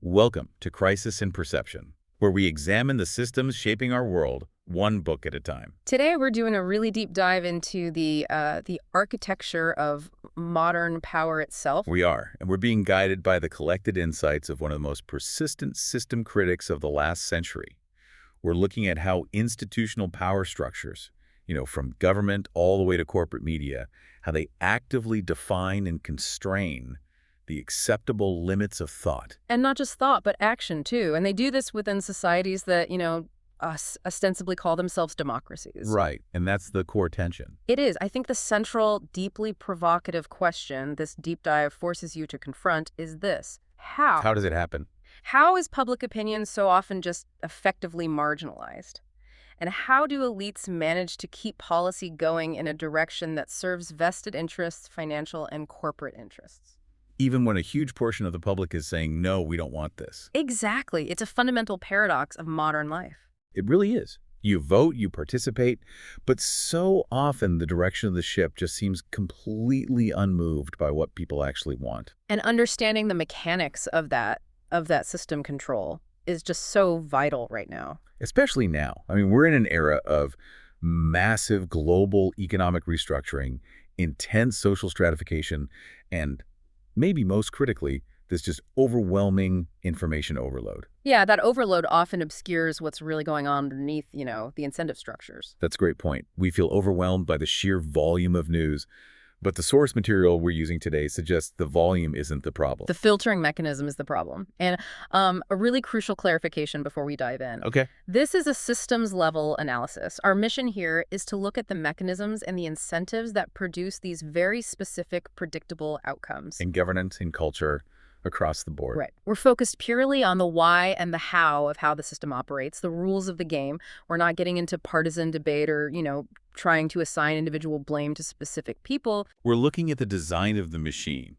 Welcome to Crisis in Perception, where we examine the systems shaping our world one book at a time. Today, we're doing a really deep dive into the architecture of modern power itself. We are, and we're being guided by the collected insights of one of the most persistent system critics of the last century. We're looking at how institutional power structures, from government all the way to corporate media, how they actively define and constrain the acceptable limits of thought. And not just thought, but action, too. And they do this within societies that, ostensibly call themselves democracies. Right, and that's the core tension. It is. I think the central, deeply provocative question this deep dive forces you to confront is this. How? How does it happen? How is public opinion so often just effectively marginalized? And how do elites manage to keep policy going in a direction that serves vested interests, financial and corporate interests? Even when a huge portion of the public is saying, no, we don't want this. Exactly. It's a fundamental paradox of modern life. It really is. You vote, you participate, but so often the direction of the ship just seems completely unmoved by what people actually want. And understanding the mechanics of that system control is just so vital right now. Especially now. I mean, we're in an era of massive global economic restructuring, intense social stratification, and maybe most critically, this just overwhelming information overload. Yeah, that overload often obscures what's really going on underneath, the incentive structures. That's a great point. We feel overwhelmed by the sheer volume of news, but the source material we're using today suggests the volume isn't the problem. The filtering mechanism is the problem. And a really crucial clarification before we dive in. Okay. This is a systems-level analysis. Our mission here is to look at the mechanisms and the incentives that produce these very specific, predictable outcomes. In governance, in culture, across the board. Right. We're focused purely on the why and the how of how the system operates, the rules of the game. We're not getting into partisan debate or, trying to assign individual blame to specific people. We're looking at the design of the machine,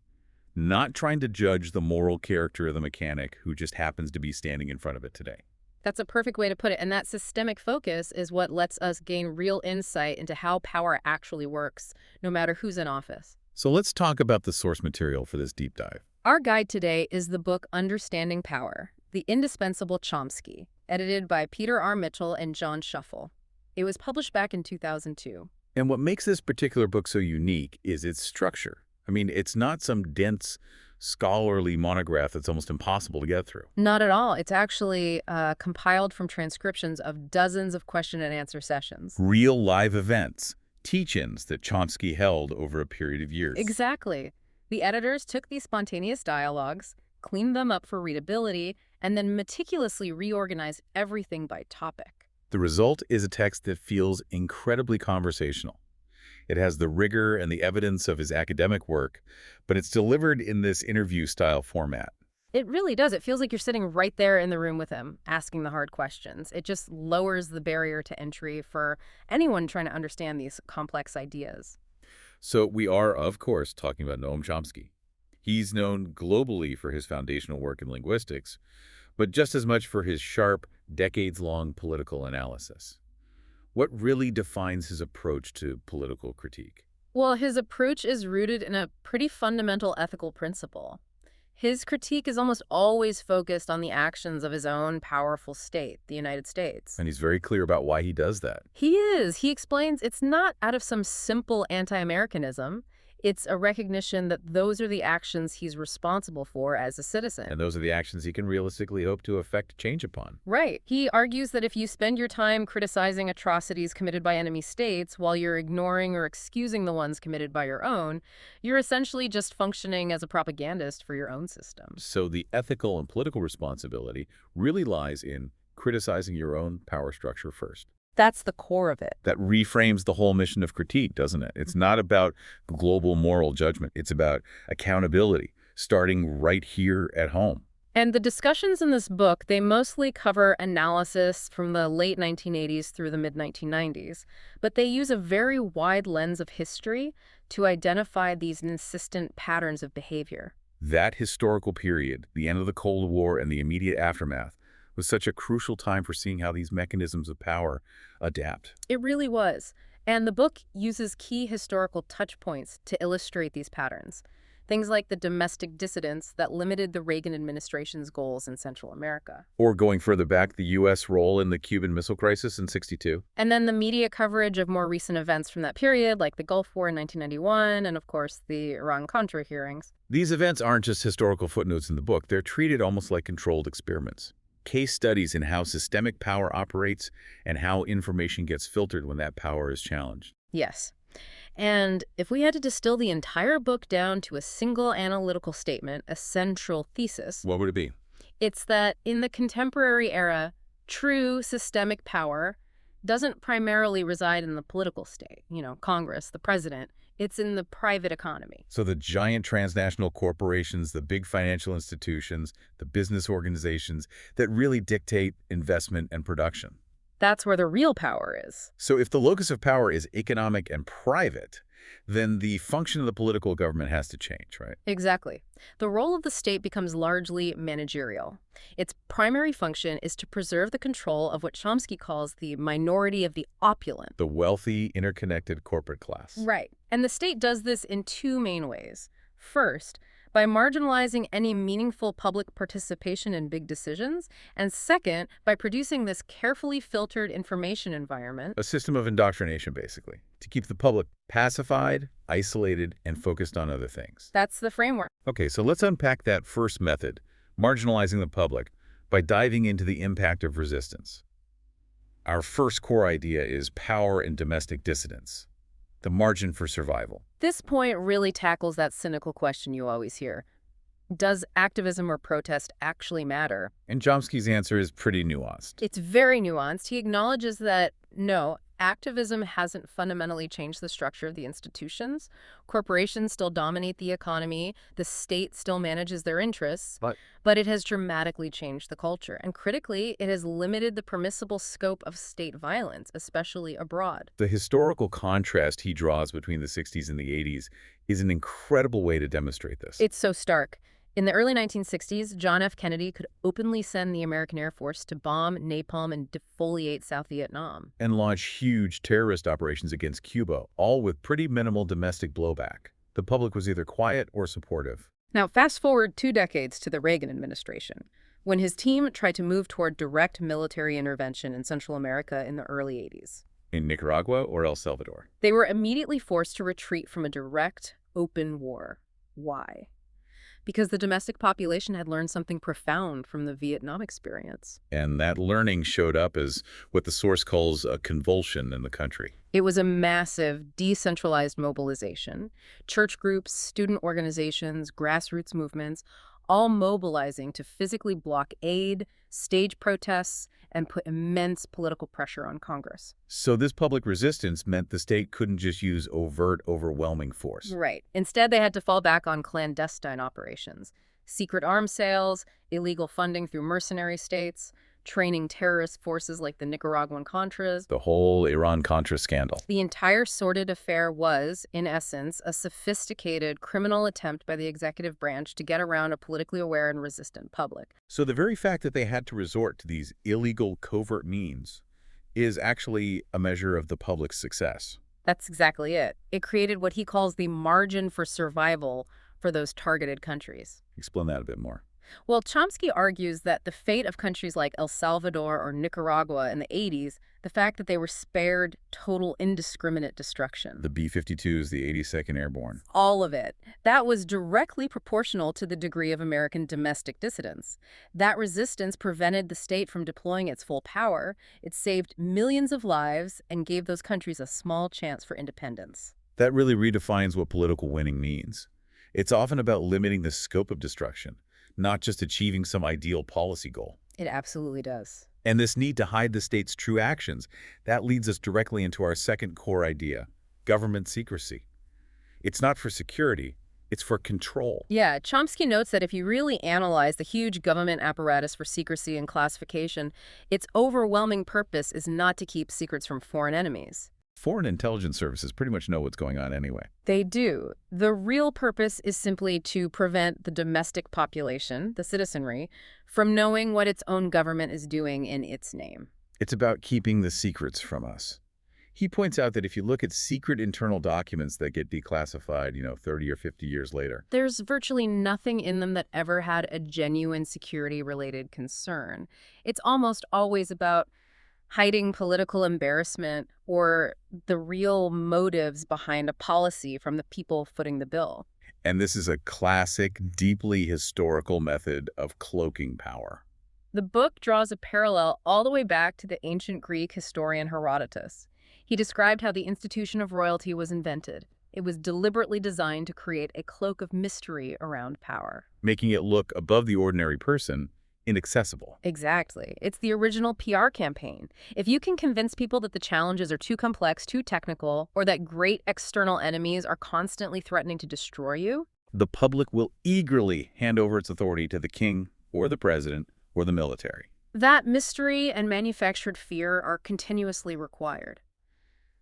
not trying to judge the moral character of the mechanic who just happens to be standing in front of it today. That's a perfect way to put it. And that systemic focus is what lets us gain real insight into how power actually works, no matter who's in office. So let's talk about the source material for this deep dive. Our guide today is the book Understanding Power, The Indispensable Chomsky, edited by Peter R. Mitchell and John Shuffle. It was published back in 2002. And what makes this particular book so unique is its structure. I mean, it's not some dense, scholarly monograph that's almost impossible to get through. Not at all. It's actually compiled from transcriptions of dozens of question and answer sessions. Real live events, teach-ins that Chomsky held over a period of years. Exactly. The editors took these spontaneous dialogues, cleaned them up for readability, and then meticulously reorganized everything by topic. The result is a text that feels incredibly conversational. It has the rigor and the evidence of his academic work, but it's delivered in this interview-style format. It really does. It feels like you're sitting right there in the room with him, asking the hard questions. It just lowers the barrier to entry for anyone trying to understand these complex ideas. So we are, of course, talking about Noam Chomsky. He's known globally for his foundational work in linguistics, but just as much for his sharp, decades-long political analysis. What really defines his approach to political critique? Well, his approach is rooted in a pretty fundamental ethical principle. His critique is almost always focused on the actions of his own powerful state, the United States. And he's very clear about why he does that. He is. He explains it's not out of some simple anti-Americanism. It's a recognition that those are the actions he's responsible for as a citizen. And those are the actions he can realistically hope to affect change upon. Right. He argues that if you spend your time criticizing atrocities committed by enemy states while you're ignoring or excusing the ones committed by your own, you're essentially just functioning as a propagandist for your own system. So the ethical and political responsibility really lies in criticizing your own power structure first. That's the core of it. That reframes the whole mission of critique, doesn't it? It's not about global moral judgment. It's about accountability, starting right here at home. And the discussions in this book, they mostly cover analysis from the late 1980s through the mid-1990s, but they use a very wide lens of history to identify these insistent patterns of behavior. That historical period, the end of the Cold War and the immediate aftermath, was such a crucial time for seeing how these mechanisms of power adapt. It really was. And the book uses key historical touch points to illustrate these patterns. Things like the domestic dissidents that limited the Reagan administration's goals in Central America. Or going further back, the U.S. role in the Cuban Missile Crisis in '62. And then the media coverage of more recent events from that period, like the Gulf War in 1991, and of course the Iran-Contra hearings. These events aren't just historical footnotes in the book. They're treated almost like controlled experiments. Case studies in how systemic power operates and how information gets filtered when that power is challenged. Yes. And if we had to distill the entire book down to a single analytical statement, a central thesis, What would it be? it's that in the contemporary era, true systemic power doesn't primarily reside in the political state, Congress, the president. It's in the private economy. So the giant transnational corporations, the big financial institutions, the business organizations that really dictate investment and production. That's where the real power is. So if the locus of power is economic and private, then the function of the political government has to change, right? Exactly. The role of the state becomes largely managerial. Its primary function is to preserve the control of what Chomsky calls the minority of the opulent. The wealthy, interconnected corporate class. Right. And the state does this in two main ways. First, by marginalizing any meaningful public participation in big decisions, and second, by producing this carefully filtered information environment. A system of indoctrination, basically, to keep the public pacified, isolated, and focused on other things. That's the framework. Okay, so let's unpack that first method, marginalizing the public, by diving into the impact of resistance. Our first core idea is power and domestic dissidence, the margin for survival. This point really tackles that cynical question you always hear. Does activism or protest actually matter? And Chomsky's answer is pretty nuanced. It's very nuanced. He acknowledges that, no, activism hasn't fundamentally changed the structure of the institutions. Corporations still dominate the economy. The state still manages their interests. But it has dramatically changed the culture. And critically, it has limited the permissible scope of state violence, especially abroad. The historical contrast he draws between the 60s and the 80s is an incredible way to demonstrate this. It's so stark. In the early 1960s, John F. Kennedy could openly send the American Air Force to bomb, napalm, and defoliate South Vietnam. And launch huge terrorist operations against Cuba, all with pretty minimal domestic blowback. The public was either quiet or supportive. Now, fast forward 2 decades to the Reagan administration, when his team tried to move toward direct military intervention in Central America in the early 80s. In Nicaragua or El Salvador? They were immediately forced to retreat from a direct, open war. Why? Because the domestic population had learned something profound from the Vietnam experience. And that learning showed up as what the source calls a convulsion in the country. It was a massive, decentralized mobilization. Church groups, student organizations, grassroots movements, all mobilizing to physically block aid, stage protests, and put immense political pressure on Congress. So this public resistance meant the state couldn't just use overt, overwhelming force. Right. Instead, they had to fall back on clandestine operations, secret arms sales, illegal funding through mercenary states, training terrorist forces like the Nicaraguan Contras. The whole Iran-Contra scandal. The entire sordid affair was, in essence, a sophisticated criminal attempt by the executive branch to get around a politically aware and resistant public. So the very fact that they had to resort to these illegal covert means is actually a measure of the public's success. That's exactly it. It created what he calls the margin for survival for those targeted countries. Explain that a bit more. Well, Chomsky argues that the fate of countries like El Salvador or Nicaragua in the 80s, the fact that they were spared total indiscriminate destruction. The B-52s, the 82nd Airborne. All of it. That was directly proportional to the degree of American domestic dissidence. That resistance prevented the state from deploying its full power. It saved millions of lives and gave those countries a small chance for independence. That really redefines what political winning means. It's often about limiting the scope of destruction, not just achieving some ideal policy goal. It absolutely does. And this need to hide the state's true actions, that leads us directly into our second core idea, government secrecy. It's not for security, it's for control. Yeah, Chomsky notes that if you really analyze the huge government apparatus for secrecy and classification, its overwhelming purpose is not to keep secrets from foreign enemies. Foreign intelligence services pretty much know what's going on anyway. They do. The real purpose is simply to prevent the domestic population, the citizenry, from knowing what its own government is doing in its name. It's about keeping the secrets from us. He points out that if you look at secret internal documents that get declassified, 30 or 50 years later, There's virtually nothing in them that ever had a genuine security-related concern. It's almost always about hiding political embarrassment or the real motives behind a policy from the people footing the bill. and this is a classic, deeply historical method of cloaking power. The book draws a parallel all the way back to the ancient Greek historian Herodotus. He described how the institution of royalty was invented. It was deliberately designed to create a cloak of mystery around power. Making it look above the ordinary person, inaccessible. Exactly. It's the original PR campaign. If you can convince people that the challenges are too complex, too technical, or that great external enemies are constantly threatening to destroy you, The public will eagerly hand over its authority to the king or the president or the military. that mystery and manufactured fear are continuously required.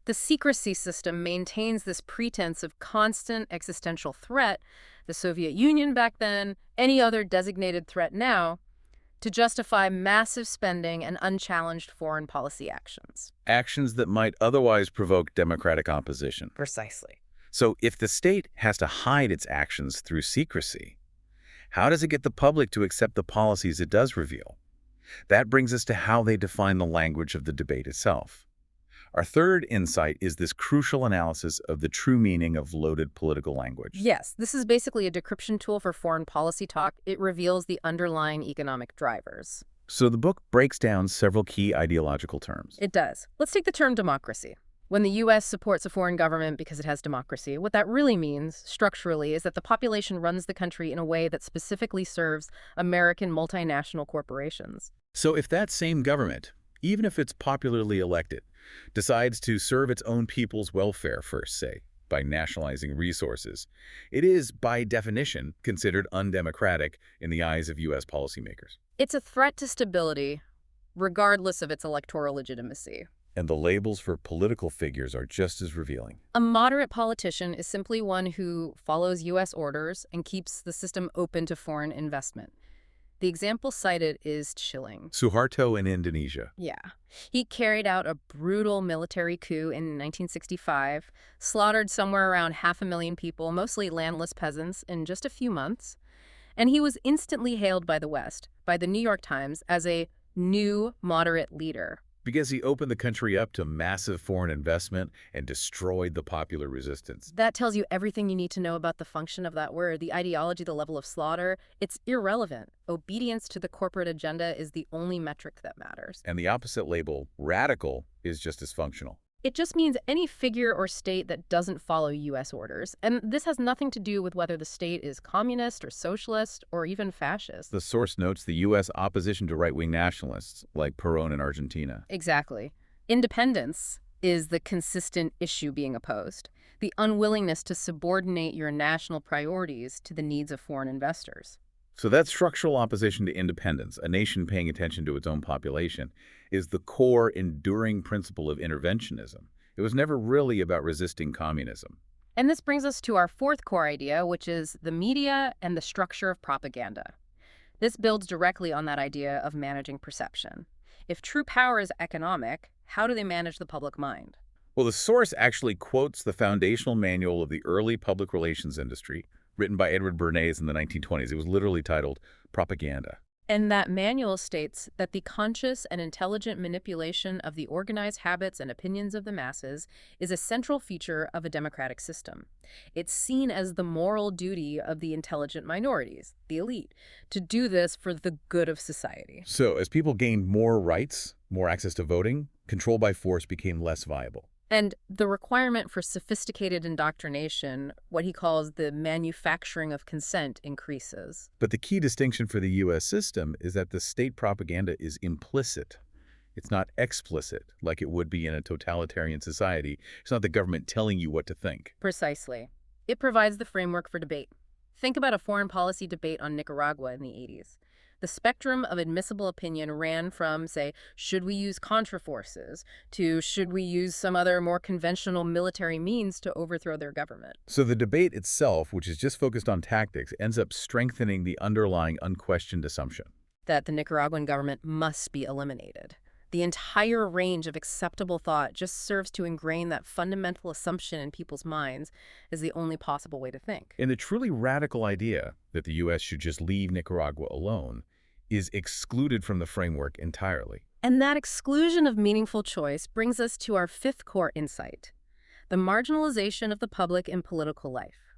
The secrecy system maintains this pretense of constant existential threat, the Soviet Union back then, any other designated threat now, to justify massive spending and unchallenged foreign policy actions. Actions that might otherwise provoke democratic opposition. Precisely. So if the state has to hide its actions through secrecy, how does it get the public to accept the policies it does reveal? That brings us to how they define the language of the debate itself. Our third insight is this crucial analysis of the true meaning of loaded political language. Yes, this is basically a decryption tool for foreign policy talk. It reveals the underlying economic drivers. So the book breaks down several key ideological terms. It does. Let's take the term democracy. When the U.S. supports a foreign government because it has democracy, what that really means, structurally, is that the population runs the country in a way that specifically serves American multinational corporations. So if that same government, even if it's popularly elected, decides to serve its own people's welfare first, say, by nationalizing resources, it is, by definition, considered undemocratic in the eyes of U.S. policymakers. It's a threat to stability, regardless of its electoral legitimacy. And the labels for political figures are just as revealing. A moderate politician is simply one who follows U.S. orders and keeps the system open to foreign investment. The example cited is chilling. Suharto in Indonesia. Yeah. He carried out a brutal military coup in 1965, slaughtered somewhere around 500,000 people, mostly landless peasants, in just a few months. And he was instantly hailed by the West, by the New York Times, as a new moderate leader. Because he opened the country up to massive foreign investment and destroyed the popular resistance. That tells you everything you need to know about the function of that word, the ideology, the level of slaughter. It's irrelevant. Obedience to the corporate agenda is the only metric that matters. And the opposite label, radical, is just as functional. It just means any figure or state that doesn't follow U.S. orders. And this has nothing to do with whether the state is communist or socialist or even fascist. The source notes the U.S. opposition to right-wing nationalists, like Perón in Argentina. Exactly. Independence is the consistent issue being opposed, the unwillingness to subordinate your national priorities to the needs of foreign investors. So that structural opposition to independence, a nation paying attention to its own population, is the core enduring principle of interventionism. It was never really about resisting communism. And this brings us to our fourth core idea, which is the media and the structure of propaganda. This builds directly on that idea of managing perception. If true power is economic, how do they manage the public mind? Well, the source actually quotes the foundational manual of the early public relations industry, written by Edward Bernays in the 1920s. It was literally titled Propaganda. And that manual states that the conscious and intelligent manipulation of the organized habits and opinions of the masses is a central feature of a democratic system. It's seen as the moral duty of the intelligent minorities, the elite, to do this for the good of society. So as people gained more rights, more access to voting, control by force became less viable. And the requirement for sophisticated indoctrination, what he calls the manufacturing of consent, increases. But the key distinction for the U.S. system is that the state propaganda is implicit. It's not explicit, like it would be in a totalitarian society. It's not the government telling you what to think. Precisely. It provides the framework for debate. Think about a foreign policy debate on Nicaragua in the 80s. The spectrum of admissible opinion ran from, say, should we use contraforces, to should we use some other more conventional military means to overthrow their government. So the debate itself, which is just focused on tactics, ends up strengthening the underlying unquestioned assumption. That the Nicaraguan government must be eliminated. The entire range of acceptable thought just serves to ingrain that fundamental assumption in people's minds as the only possible way to think. And the truly radical idea that the U.S. should just leave Nicaragua alone is excluded from the framework entirely. And that exclusion of meaningful choice brings us to our fifth core insight: the marginalization of the public in political life.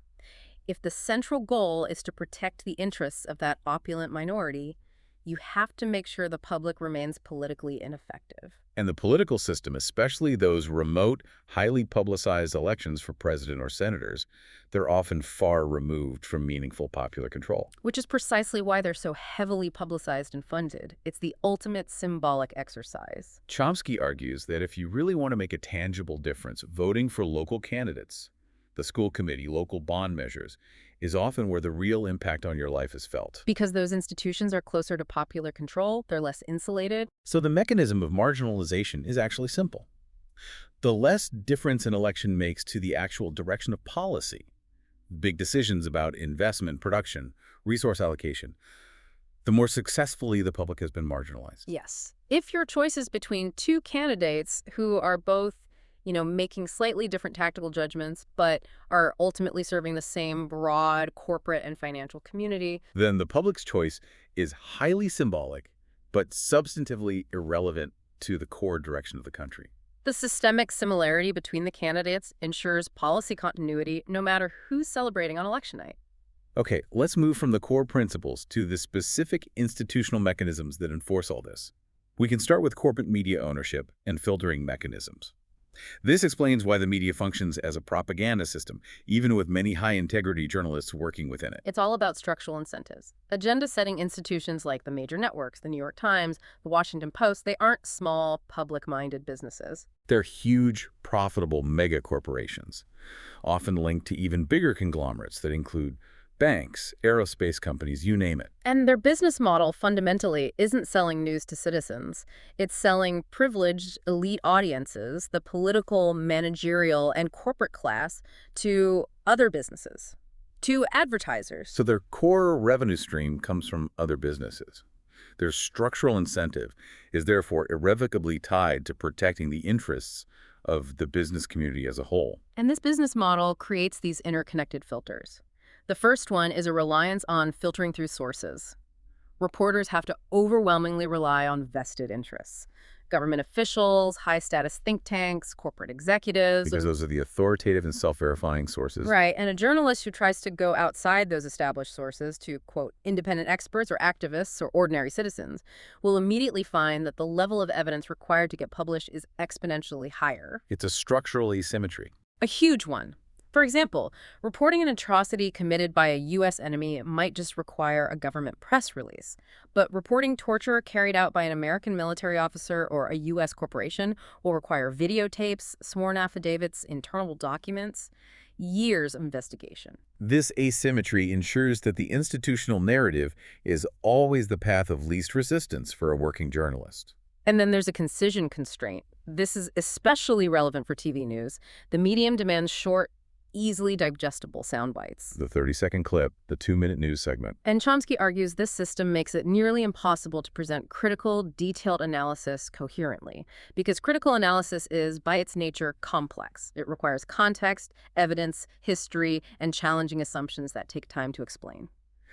If the central goal is to protect the interests of that opulent minority, you have to make sure the public remains politically ineffective. And the political system, especially those remote, highly publicized elections for president or senators, they're often far removed from meaningful popular control. Which is precisely why they're so heavily publicized and funded. It's the ultimate symbolic exercise. Chomsky argues that if you really want to make a tangible difference, voting for local candidates, the school committee, local bond measures, is often where the real impact on your life is felt. Because those institutions are closer to popular control, they're less insulated. So the mechanism of marginalization is actually simple. The less difference an election makes to the actual direction of policy, big decisions about investment, production, resource allocation, the more successfully the public has been marginalized. Yes. If your choice is between two candidates who are both making slightly different tactical judgments, but are ultimately serving the same broad corporate and financial community, then the public's choice is highly symbolic, but substantively irrelevant to the core direction of the country. the systemic similarity between the candidates ensures policy continuity no matter who's celebrating on election night. Okay, let's move from the core principles to the specific institutional mechanisms that enforce all this. We can start with corporate media ownership and filtering mechanisms. This explains why the media functions as a propaganda system, even with many high-integrity journalists working within it. It's all about structural incentives. Agenda-setting institutions like the major networks, the New York Times, the Washington Post, they aren't small, public-minded businesses. They're huge, profitable mega corporations, often linked to even bigger conglomerates that include banks, aerospace companies, you name it. And their business model fundamentally isn't selling news to citizens. It's selling privileged elite audiences, the political, managerial, and corporate class, to other businesses, to advertisers. So their core revenue stream comes from other businesses. Their structural incentive is therefore irrevocably tied to protecting the interests of the business community as a whole. And this business model creates these interconnected filters. The first one is a reliance on filtering through sources. Reporters have to overwhelmingly rely on vested interests. Government officials, high-status think tanks, corporate executives. Because those are the authoritative and self-verifying sources. Right, and a journalist who tries to go outside those established sources to, quote, independent experts or activists or ordinary citizens will immediately find that the level of evidence required to get published is exponentially higher. It's a structural asymmetry. A huge one. For example, reporting an atrocity committed by a U.S. enemy might just require a government press release. But reporting torture carried out by an American military officer or a U.S. corporation will require videotapes, sworn affidavits, internal documents, years of investigation. This asymmetry ensures that the institutional narrative is always the path of least resistance for a working journalist. And then there's a concision constraint. This is especially relevant for TV news. The medium demands short, easily digestible sound bites. The 30-second clip, the 2-minute news segment. And Chomsky argues this system makes it nearly impossible to present critical, detailed analysis coherently, because critical analysis is, by its nature, complex. It requires context, evidence, history, and challenging assumptions that take time to explain.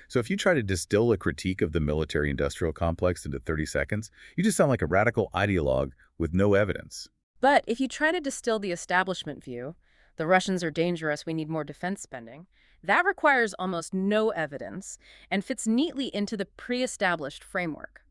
So if you try to distill a critique of the military-industrial complex into 30 seconds, you just sound like a radical ideologue with no evidence. But if you try to distill the establishment view, the Russians are dangerous, we need more defense spending, that requires almost no evidence and fits neatly into the pre-established framework.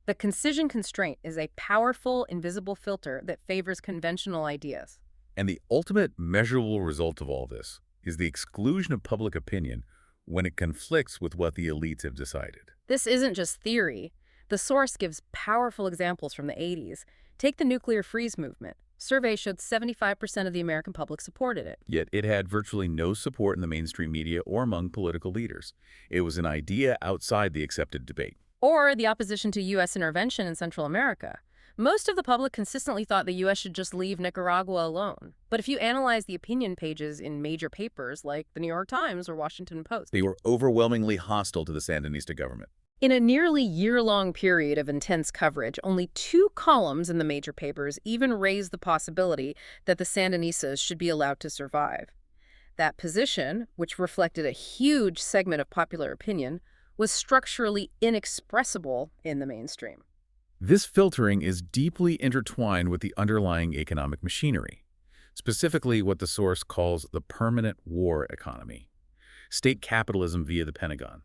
The concision constraint is a powerful, invisible filter that favors conventional ideas. And the ultimate measurable result of all this is the exclusion of public opinion when it conflicts with what the elites have decided. This isn't just theory. The source gives powerful examples from the 80s. Take the nuclear freeze movement. Surveys showed 75% of the American public supported it. Yet it had virtually no support in the mainstream media or among political leaders. It was an idea outside the accepted debate. Or the opposition to U.S. intervention in Central America. Most of the public consistently thought the U.S. should just leave Nicaragua alone. But if you analyze the opinion pages in major papers like the New York Times or Washington Post, They were overwhelmingly hostile to the Sandinista government. In a nearly year-long period of intense coverage, only 2 columns in the major papers even raised the possibility that the Sandinistas should be allowed to survive. That position, which reflected a huge segment of popular opinion, was structurally inexpressible in the mainstream. This filtering is deeply intertwined with the underlying economic machinery, specifically what the source calls the permanent war economy, state capitalism via the Pentagon.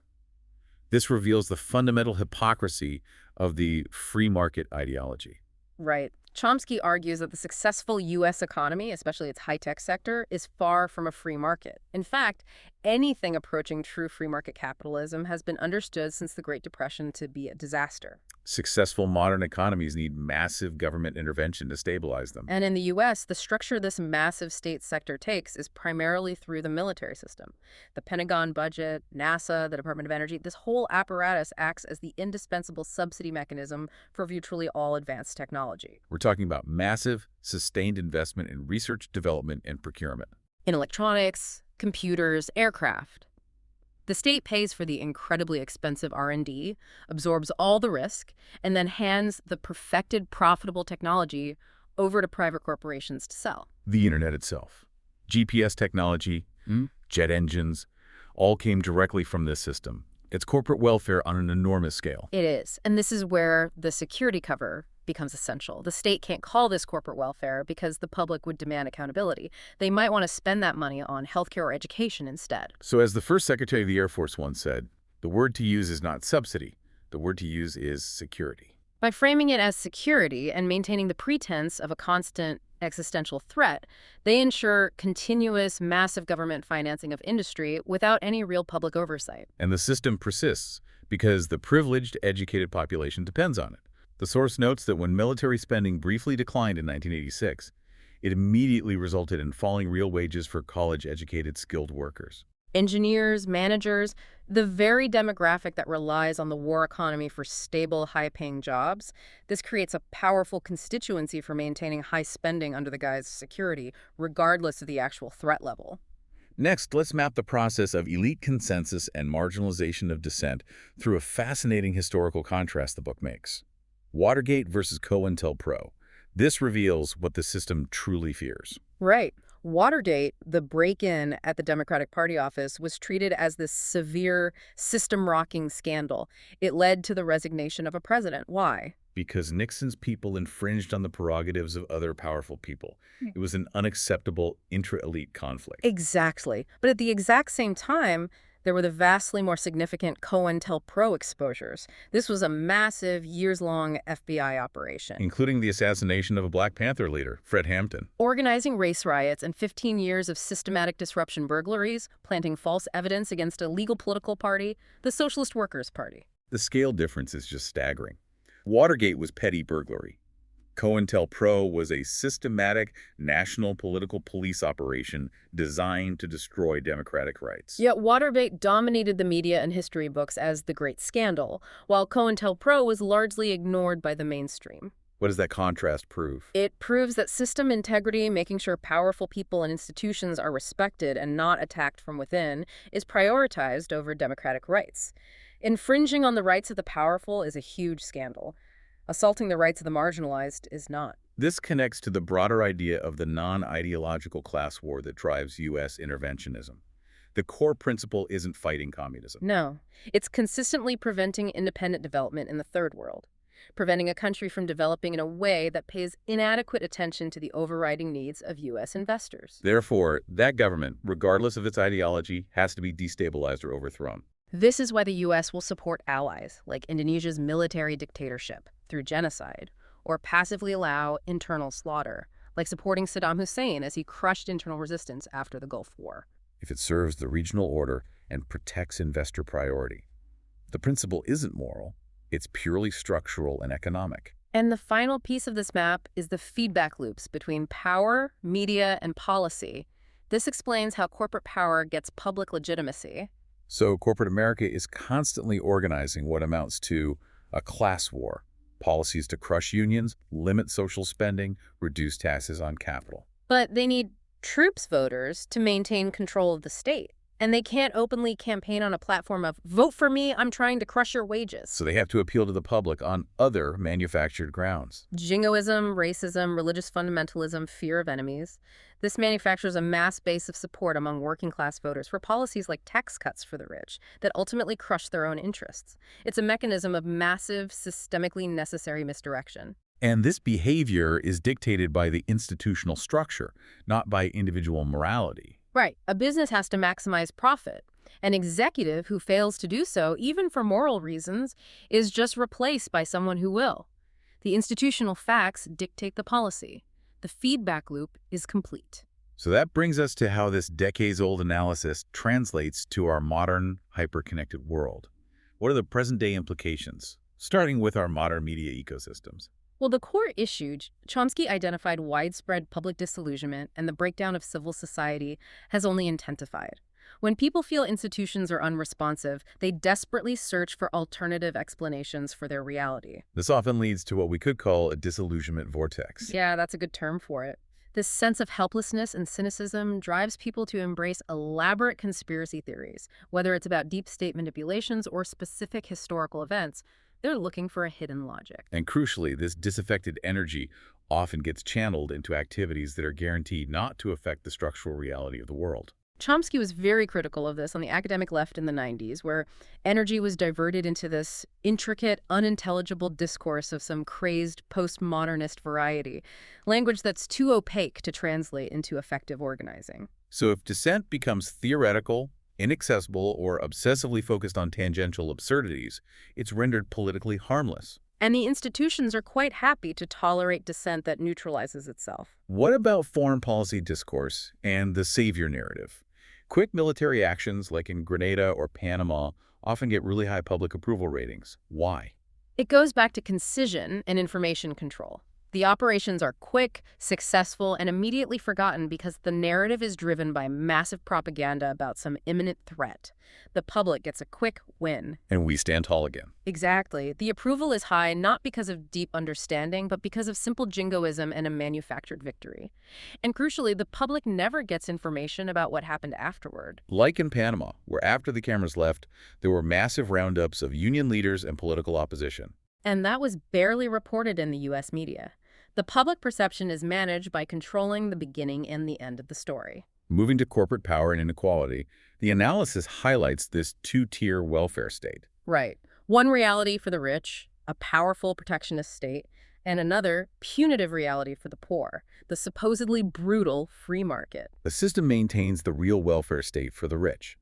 This reveals the fundamental hypocrisy of the free market ideology. Right. Chomsky argues that the successful U.S. economy, especially its high-tech sector, is far from a free market. In fact, anything approaching true free market capitalism has been understood since the Great Depression to be a disaster. Successful modern economies need massive government intervention to stabilize them. And in the U.S., the structure this massive state sector takes is primarily through the military system. The Pentagon budget, NASA, the Department of Energy, this whole apparatus acts as the indispensable subsidy mechanism for virtually all advanced technology. We're talking about massive, sustained investment in research, development, and procurement. In electronics, computers, aircraft. The state pays for the incredibly expensive R&D, absorbs all the risk, and then hands the perfected, profitable technology over to private corporations to sell. The internet itself, GPS technology, jet engines, all came directly from this system. It's corporate welfare on an enormous scale. It is, and this is where the security cover becomes essential. The state can't call this corporate welfare because the public would demand accountability. They might want to spend that money on healthcare or education instead. So as the first Secretary of the Air Force once said, the word to use is not subsidy. The word to use is security. By framing it as security and maintaining the pretense of a constant existential threat, they ensure continuous, massive government financing of industry without any real public oversight. And the system persists because the privileged, educated population depends on it. The source notes that when military spending briefly declined in 1986, it immediately resulted in falling real wages for college-educated skilled workers. Engineers, managers, the very demographic that relies on the war economy for stable, high-paying jobs, this creates a powerful constituency for maintaining high spending under the guise of security, regardless of the actual threat level. Next, let's map the process of elite consensus and marginalization of dissent through a fascinating historical contrast the book makes. Watergate versus COINTELPRO. This reveals what the system truly fears. Right. Watergate, the break-in at the Democratic Party office, was treated as this severe, system-rocking scandal. It led to the resignation of a president. Why? Because Nixon's people infringed on the prerogatives of other powerful people. It was an unacceptable intra-elite conflict. Exactly. But at the exact same time, there were the vastly more significant COINTELPRO exposures. This was a massive, years-long FBI operation. Including the assassination of a Black Panther leader, Fred Hampton. Organizing race riots and 15 years of systematic disruption burglaries, planting false evidence against a legal political party, the Socialist Workers' Party. The scale difference is just staggering. Watergate was petty burglary. COINTELPRO was a systematic national political police operation designed to destroy democratic rights. Yet Watergate dominated the media and history books as the Great Scandal, while COINTELPRO was largely ignored by the mainstream. What does that contrast prove? It proves that system integrity, making sure powerful people and institutions are respected and not attacked from within, is prioritized over democratic rights. Infringing on the rights of the powerful is a huge scandal. Assaulting the rights of the marginalized is not. This connects to the broader idea of the non-ideological class war that drives U.S. interventionism. The core principle isn't fighting communism. No, it's consistently preventing independent development in the Third World, preventing a country from developing in a way that pays inadequate attention to the overriding needs of U.S. investors. Therefore, that government, regardless of its ideology, has to be destabilized or overthrown. This is why the U.S. will support allies, like Indonesia's military dictatorship, through genocide, or passively allow internal slaughter, like supporting Saddam Hussein as he crushed internal resistance after the Gulf War. If it serves the regional order and protects investor priority. The principle isn't moral, it's purely structural and economic. And the final piece of this map is the feedback loops between power, media, and policy. This explains how corporate power gets public legitimacy. So corporate America is constantly organizing what amounts to a class war. Policies to crush unions, limit social spending, reduce taxes on capital. But they need troops voters to maintain control of the state. And they can't openly campaign on a platform of, vote for me, I'm trying to crush your wages. So they have to appeal to the public on other manufactured grounds. Jingoism, racism, religious fundamentalism, fear of enemies. This manufactures a mass base of support among working-class voters for policies like tax cuts for the rich that ultimately crush their own interests. It's a mechanism of massive, systemically necessary misdirection. And this behavior is dictated by the institutional structure, not by individual morality. Right. A business has to maximize profit. An executive who fails to do so, even for moral reasons, is just replaced by someone who will. The institutional facts dictate the policy. The feedback loop is complete. So that brings us to how this decades-old analysis translates to our modern, hyper-connected world. What are the present-day implications, starting with our modern media ecosystems? Well, the core issue, Chomsky identified widespread public disillusionment, and the breakdown of civil society has only intensified. When people feel institutions are unresponsive, they desperately search for alternative explanations for their reality. This often leads to what we could call a disillusionment vortex. Yeah, that's a good term for it. This sense of helplessness and cynicism drives people to embrace elaborate conspiracy theories. Whether it's about deep state manipulations or specific historical events, they're looking for a hidden logic. And crucially, this disaffected energy often gets channeled into activities that are guaranteed not to affect the structural reality of the world. Chomsky was very critical of this on the academic left in the 90s, where energy was diverted into this intricate, unintelligible discourse of some crazed postmodernist variety, language that's too opaque to translate into effective organizing. So if dissent becomes theoretical, inaccessible, or obsessively focused on tangential absurdities, it's rendered politically harmless. And the institutions are quite happy to tolerate dissent that neutralizes itself. What about foreign policy discourse and the savior narrative? Quick military actions like in Grenada or Panama often get really high public approval ratings. Why? It goes back to concision and information control. The operations are quick, successful, and immediately forgotten because the narrative is driven by massive propaganda about some imminent threat. The public gets a quick win. And we stand tall again. Exactly. The approval is high not because of deep understanding, but because of simple jingoism and a manufactured victory. And crucially, the public never gets information about what happened afterward. Like in Panama, where after the cameras left, there were massive roundups of union leaders and political opposition. And that was barely reported in the U.S. media. The public perception is managed by controlling the beginning and the end of the story. Moving to corporate power and inequality, the analysis highlights this two-tier welfare state. Right. One reality for the rich, a powerful protectionist state, and another punitive reality for the poor, the supposedly brutal free market. The system maintains the real welfare state for the rich.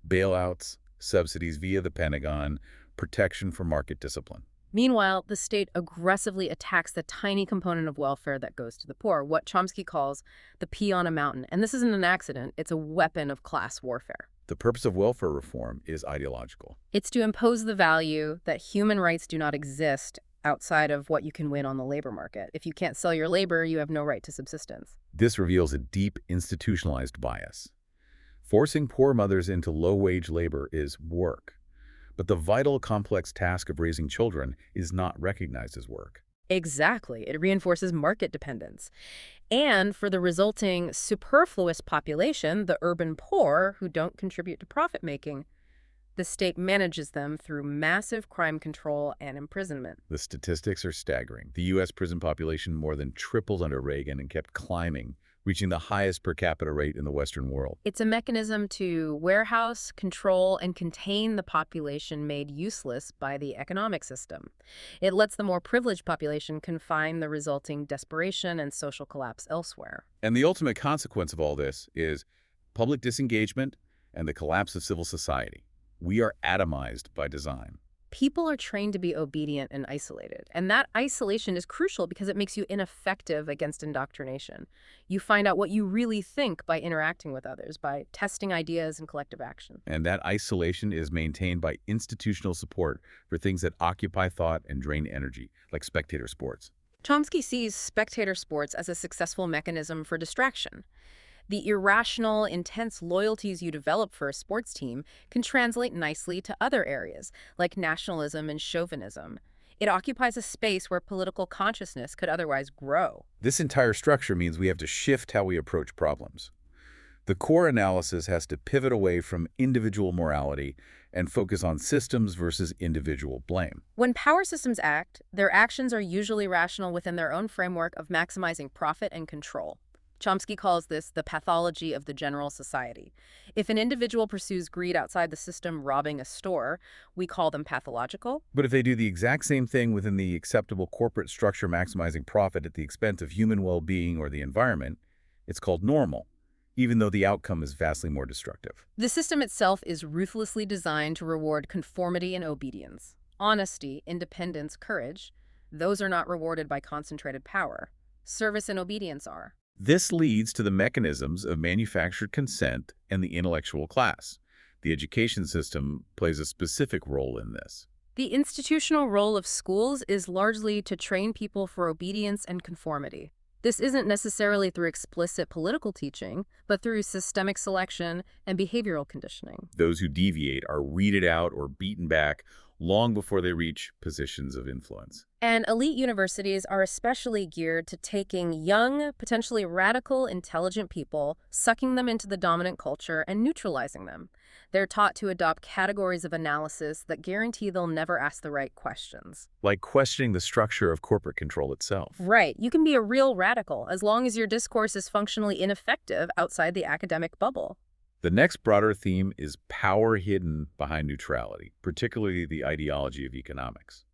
Bailouts, subsidies via the Pentagon, protection from market discipline. Meanwhile, the state aggressively attacks the tiny component of welfare that goes to the poor, what Chomsky calls the pea on a mountain. And this isn't an accident, it's a weapon of class warfare. The purpose of welfare reform is ideological. It's to impose the value that human rights do not exist outside of what you can win on the labor market. If you can't sell your labor, you have no right to subsistence. This reveals a deep institutionalized bias. Forcing poor mothers into low-wage labor is work. But the vital, complex task of raising children is not recognized as work. Exactly. It reinforces market dependence. And for the resulting superfluous population, the urban poor who don't contribute to profit-making, the state manages them through massive crime control and imprisonment. The statistics are staggering. The U.S. prison population more than tripled under Reagan and kept climbing, reaching the highest per capita rate in the Western world. It's a mechanism to warehouse, control, and contain the population made useless by the economic system. It lets the more privileged population confine the resulting desperation and social collapse elsewhere. And the ultimate consequence of all this is public disengagement and the collapse of civil society. We are atomized by design. People are trained to be obedient and isolated, and that isolation is crucial because it makes you ineffective against indoctrination. You find out what you really think by interacting with others, by testing ideas and collective action. And that isolation is maintained by institutional support for things that occupy thought and drain energy, like spectator sports. Chomsky sees spectator sports as a successful mechanism for distraction. The irrational, intense loyalties you develop for a sports team can translate nicely to other areas, like nationalism and chauvinism. It occupies a space where political consciousness could otherwise grow. This entire structure means we have to shift how we approach problems. The core analysis has to pivot away from individual morality and focus on systems versus individual blame. When power systems act, their actions are usually rational within their own framework of maximizing profit and control. Chomsky calls this the pathology of the general society. If an individual pursues greed outside the system, robbing a store, we call them pathological. But if they do the exact same thing within the acceptable corporate structure maximizing profit at the expense of human well-being or the environment, it's called normal, even though the outcome is vastly more destructive. The system itself is ruthlessly designed to reward conformity and obedience. Honesty, independence, courage, those are not rewarded by concentrated power. Service and obedience are. This leads to the mechanisms of manufactured consent and the intellectual class. The education system plays a specific role in this. The institutional role of schools is largely to train people for obedience and conformity. This isn't necessarily through explicit political teaching, but through systemic selection and behavioral conditioning. Those who deviate are weeded out or beaten back long before they reach positions of influence. And elite universities are especially geared to taking young, potentially radical, intelligent people, sucking them into the dominant culture, and neutralizing them. They're taught to adopt categories of analysis that guarantee they'll never ask the right questions. Like questioning the structure of corporate control itself. Right. You can be a real radical as long as your discourse is functionally ineffective outside the academic bubble. The next broader theme is power hidden behind neutrality, particularly the ideology of economics.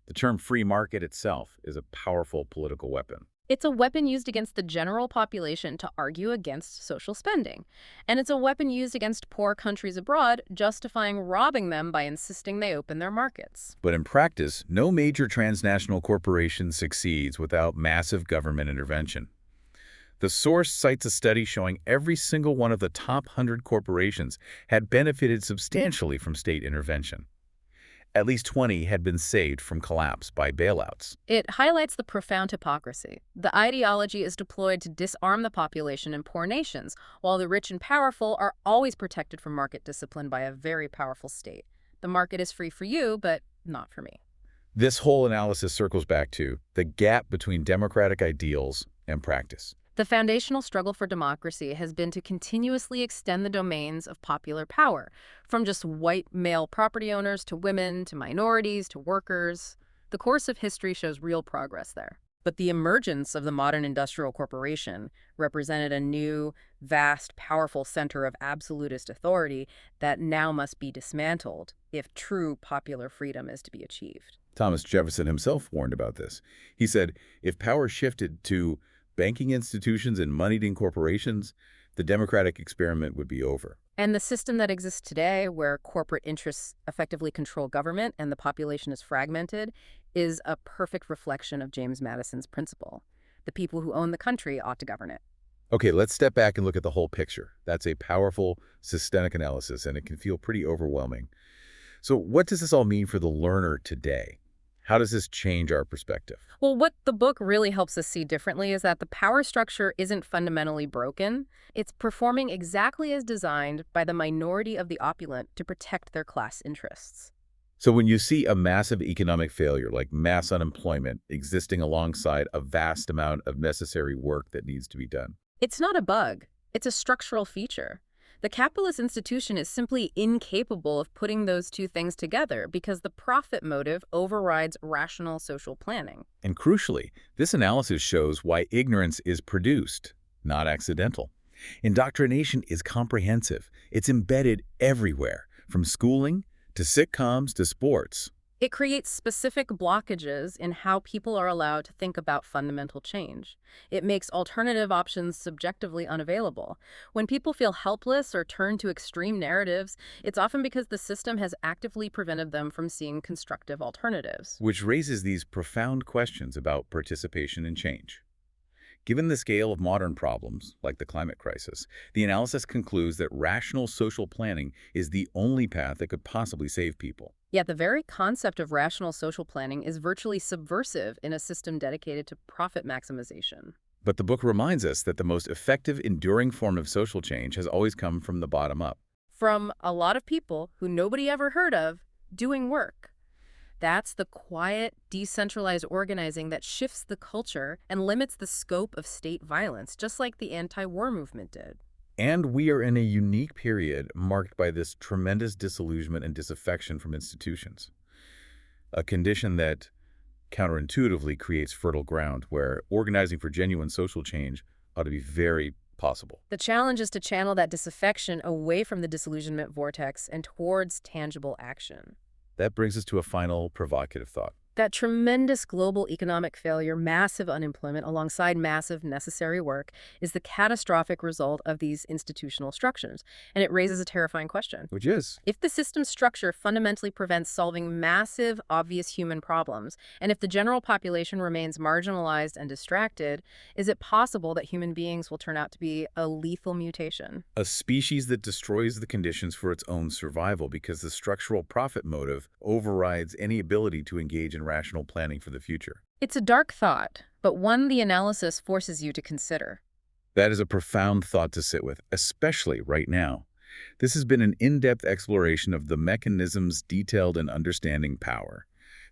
The term free market itself is a powerful political weapon. It's a weapon used against the general population to argue against social spending. And it's a weapon used against poor countries abroad, justifying robbing them by insisting they open their markets. But in practice, no major transnational corporation succeeds without massive government intervention. The source cites a study showing every single one of the top 100 corporations had benefited substantially from state intervention. At least 20 had been saved from collapse by bailouts. It highlights the profound hypocrisy. The ideology is deployed to disarm the population in poor nations, while the rich and powerful are always protected from market discipline by a very powerful state. The market is free for you, but not for me. This whole analysis circles back to the gap between democratic ideals and practice. The foundational struggle for democracy has been to continuously extend the domains of popular power, from just white male property owners to women to minorities to workers. The course of history shows real progress there. But the emergence of the modern industrial corporation represented a new, vast, powerful center of absolutist authority that now must be dismantled if true popular freedom is to be achieved. Thomas Jefferson himself warned about this. He said, if power shifted to banking institutions and moneyed corporations, the democratic experiment would be over. And the system that exists today, where corporate interests effectively control government and the population is fragmented, is a perfect reflection of James Madison's principle. The people who own the country ought to govern it. Okay, let's step back and look at the whole picture. That's a powerful, systemic analysis, and it can feel pretty overwhelming. So what does this all mean for the learner today? How does this change our perspective? Well, what the book really helps us see differently is that the power structure isn't fundamentally broken. It's performing exactly as designed by the minority of the opulent to protect their class interests. So when you see a massive economic failure like mass unemployment existing alongside a vast amount of necessary work that needs to be done, it's not a bug. It's a structural feature. The capitalist institution is simply incapable of putting those two things together because the profit motive overrides rational social planning. and crucially, this analysis shows why ignorance is produced, not accidental. Indoctrination is comprehensive. It's embedded everywhere, from schooling to sitcoms to sports. It creates specific blockages in how people are allowed to think about fundamental change. It makes alternative options subjectively unavailable. When people feel helpless or turn to extreme narratives, it's often because the system has actively prevented them from seeing constructive alternatives. Which raises these profound questions about participation in change. Given the scale of modern problems, like the climate crisis, the analysis concludes that rational social planning is the only path that could possibly save people. Yet the very concept of rational social planning is virtually subversive in a system dedicated to profit maximization. But the book reminds us that the most effective, enduring form of social change has always come from the bottom up. From a lot of people who nobody ever heard of doing work. That's the quiet, decentralized organizing that shifts the culture and limits the scope of state violence, just like the anti-war movement did. And we are in a unique period marked by this tremendous disillusionment and disaffection from institutions, a condition that counterintuitively creates fertile ground where organizing for genuine social change ought to be very possible. The challenge is to channel that disaffection away from the disillusionment vortex and towards tangible action. That brings us to a final provocative thought. That tremendous global economic failure, massive unemployment, alongside massive necessary work, is the catastrophic result of these institutional structures. And it raises a terrifying question. Which is? If the system structure fundamentally prevents solving massive, obvious human problems, and if the general population remains marginalized and distracted, is it possible that human beings will turn out to be a lethal mutation? A species that destroys the conditions for its own survival because the structural profit motive overrides any ability to engage in rational planning for the future. It's a dark thought, but one the analysis forces you to consider. That is a profound thought to sit with, especially right now. This has been an in-depth exploration of the mechanisms detailed in understanding power,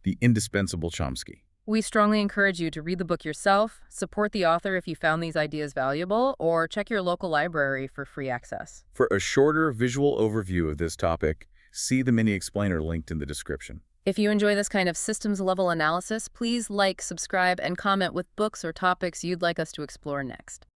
the indispensable Chomsky. We strongly encourage you to read the book yourself, support the author if you found these ideas valuable, or check your local library for free access. For a shorter visual overview of this topic, see the mini-explainer linked in the description. If you enjoy this kind of systems-level analysis, please like, subscribe, and comment with books or topics you'd like us to explore next.